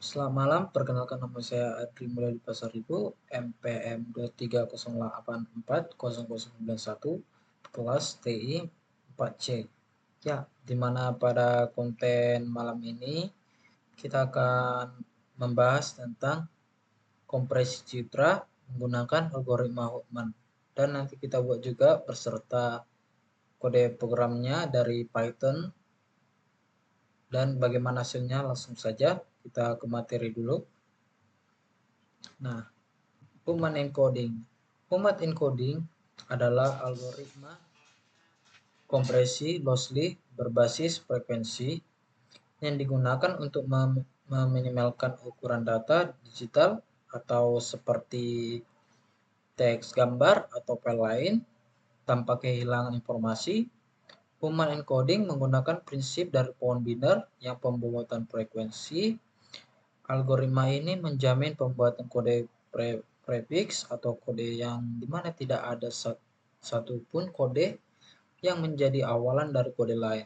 Selamat malam, perkenalkan nama saya Adri Mulyadi Pasaribu, MPM 2308400091, kelas TI 4C. Ya, di mana pada konten malam ini kita akan membahas tentang kompresi citra menggunakan algoritma Huffman. Dan nanti kita buat juga beserta kode programnya dari Python. Dan bagaimana hasilnya, langsung saja kita ke materi dulu. Nah, Human encoding. Human encoding adalah algoritma kompresi lossy berbasis frekuensi yang digunakan untuk meminimalkan ukuran data digital atau seperti teks, gambar, atau file lain tanpa kehilangan informasi. Human encoding menggunakan prinsip dari pohon biner yang pembuatan frekuensi. Algoritma ini menjamin pembuatan kode prefix atau kode yang dimana tidak ada satupun kode yang menjadi awalan dari kode lain,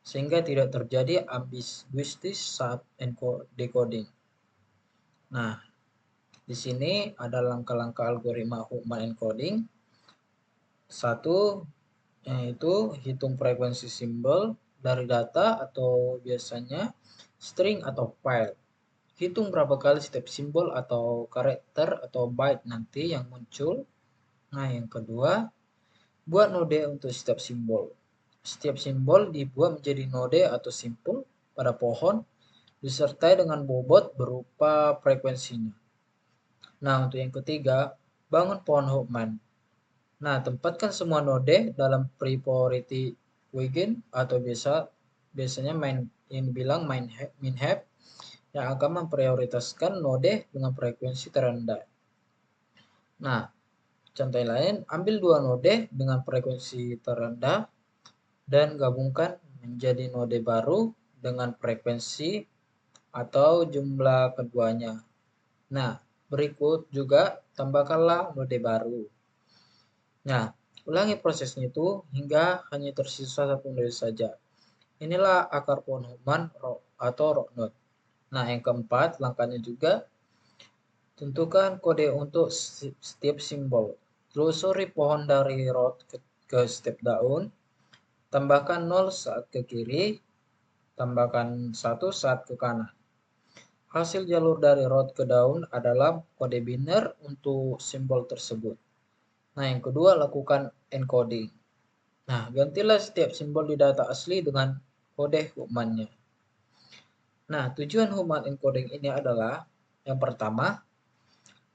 sehingga tidak terjadi ambiguities saat decoding. Nah, di sini ada langkah-langkah algoritma Huffman encoding. Satu, yaitu hitung frekuensi simbol dari data atau biasanya string atau file. Hitung berapa kali setiap simbol atau karakter atau byte nanti yang muncul. Nah, yang kedua, buat node untuk setiap simbol. Setiap simbol dibuat menjadi node atau simpul pada pohon disertai dengan bobot berupa frekuensinya. Nah, untuk yang ketiga, bangun pohon Huffman. Nah, tempatkan semua node dalam priority wagon atau biasanya yang dibilang min heap yang akan memprioritaskan node dengan frekuensi terendah. Nah, contoh lain, ambil dua node dengan frekuensi terendah dan gabungkan menjadi node baru dengan frekuensi atau jumlah keduanya. Nah, berikut juga tambahkanlah node baru. Nah, ulangi prosesnya itu hingga hanya tersisa satu node saja. Inilah akar pohon Huffman atau root node. Nah, yang keempat, langkahnya juga tentukan kode untuk setiap simbol. Telusuri pohon dari root ke setiap daun. Tambahkan 0 saat ke kiri, tambahkan 1 saat ke kanan. Hasil jalur dari root ke daun adalah kode biner untuk simbol tersebut. Nah, yang kedua, lakukan encoding. Nah, gantilah setiap simbol di data asli dengan kode Huffman-nya. Nah, tujuan Huffman encoding ini adalah yang pertama,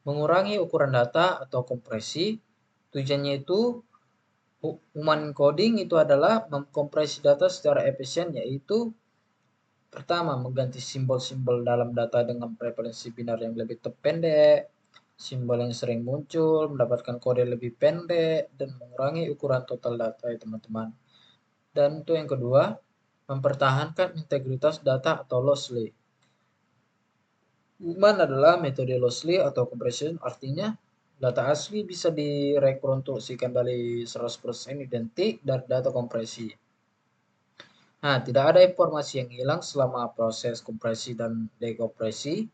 mengurangi ukuran data atau kompresi. Tujuannya itu Huffman encoding itu adalah mengkompresi data secara efisien, yaitu pertama, mengganti simbol-simbol dalam data dengan preferensi binar yang lebih pendek, simbol yang sering muncul, mendapatkan kode lebih pendek, dan mengurangi ukuran total data ya teman-teman. Dan itu yang kedua, mempertahankan integritas data atau lossy. Huffman adalah metode lossy atau compression, artinya data asli bisa direkonstruksikan dari 100% identik dari data kompresi. Nah, tidak ada informasi yang hilang selama proses kompresi dan dekompresi.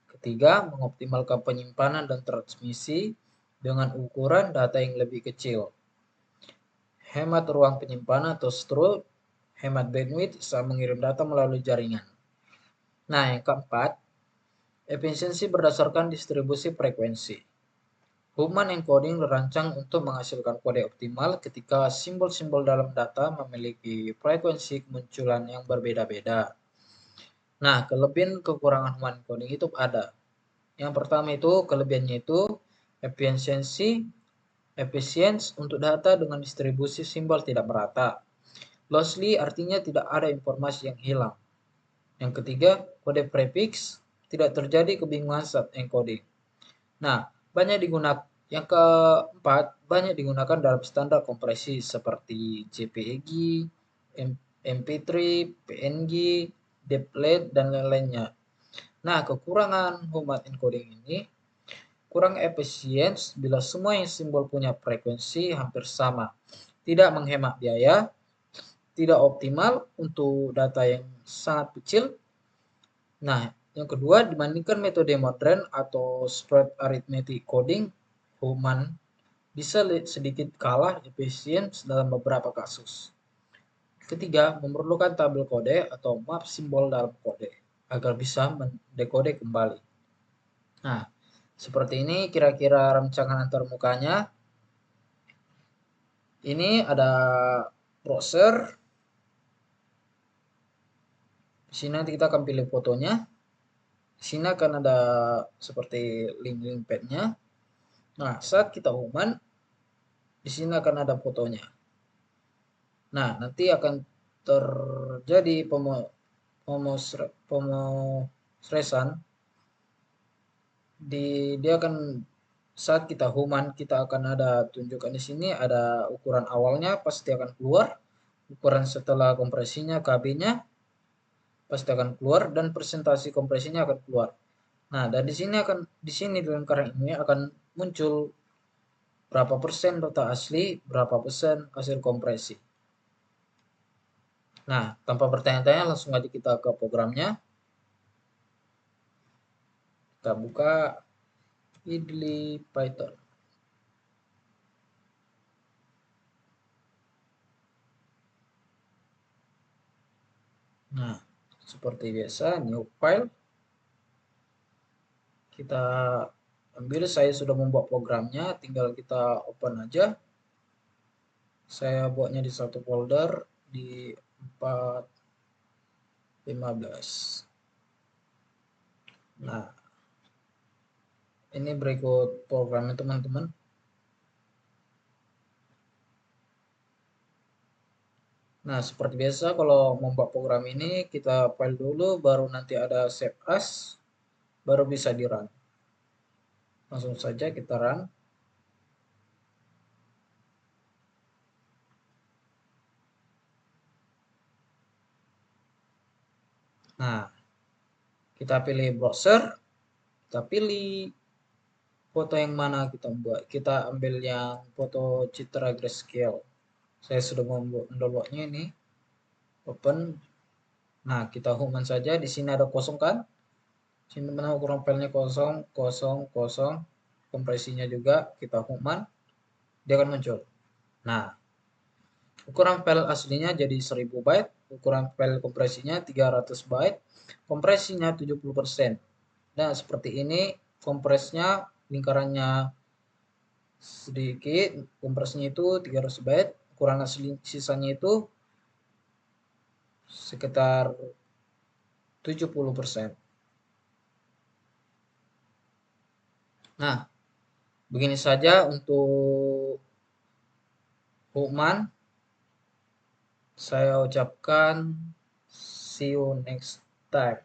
Ketiga, mengoptimalkan penyimpanan dan transmisi dengan ukuran data yang lebih kecil. Hemat ruang penyimpanan atau storage, hemat bandwidth saat mengirim data melalui jaringan. Nah, yang keempat, efisiensi berdasarkan distribusi frekuensi. Huffman encoding dirancang untuk menghasilkan kode optimal ketika simbol-simbol dalam data memiliki frekuensi kemunculan yang berbeda-beda. Nah, kelebihan kekurangan Huffman encoding itu ada. Yang pertama itu kelebihannya itu efisien untuk data dengan distribusi simbol tidak merata. Lossy artinya tidak ada informasi yang hilang. Yang ketiga, kode prefix tidak terjadi kebingungan saat encoding. Nah, yang keempat, banyak digunakan dalam standar kompresi seperti JPEG, MP3, PNG, Deplet, dan lain-lainnya. Nah, kekurangan Huffman encoding ini kurang efisien bila semua yang simbol punya frekuensi hampir sama, tidak menghemat biaya, tidak optimal untuk data yang sangat kecil. Nah, Yang kedua, dibandingkan metode modern atau spread arithmetic coding, Human bisa sedikit kalah efisien dalam beberapa kasus. Ketiga, memerlukan tabel kode atau map simbol dalam kode agar bisa mendekode kembali. Nah, seperti ini kira-kira rancangan antarmukanya. Ini ada browser. Di sini nanti kita akan pilih fotonya. Di sini akan ada seperti link-link padnya. Nah, saat kita Human, di sini akan ada fotonya. Nah, nanti akan terjadi pemotretan dia akan saat kita Human, kita akan ada tunjukkan di sini ada ukuran awalnya pasti akan keluar, ukuran setelah kompresinya KB-nya pasti akan keluar, dan presentasi kompresinya akan keluar. Nah, dan di sini di lingkaran ini akan muncul berapa persen data asli, berapa persen hasil kompresi. Nah, tanpa bertanya-tanya langsung aja kita ke programnya. Kita buka idly Python. Nah, seperti biasa, new file. Kita ambil, saya sudah membuat programnya, tinggal kita open aja. Saya buatnya di satu folder di 4.15. Nah, ini berikut programnya teman-teman. Nah, seperti biasa kalau membuat program ini kita file dulu, baru nanti ada save as, baru bisa di run. Langsung saja kita run. Nah, kita pilih browser, kita pilih foto yang mana kita buat. Kita ambil yang foto citra grayscale. Saya sudah mendownloadnya ini. Open. Nah, kita Human saja. Di sini ada kosong kan? Sini mana ukuran filenya kosong, kosong, kosong. Kompresinya juga kita Human. Dia akan muncul. Nah, ukuran file aslinya jadi 1000 byte, ukuran file kompresinya 300 byte, kompresinya 70%. Nah, seperti ini kompresnya, lingkarannya sedikit, kompresnya itu 300 byte, ukuran asli sisanya itu sekitar 70%. Nah, begini saja untuk Human. Saya ucapkan see you next time.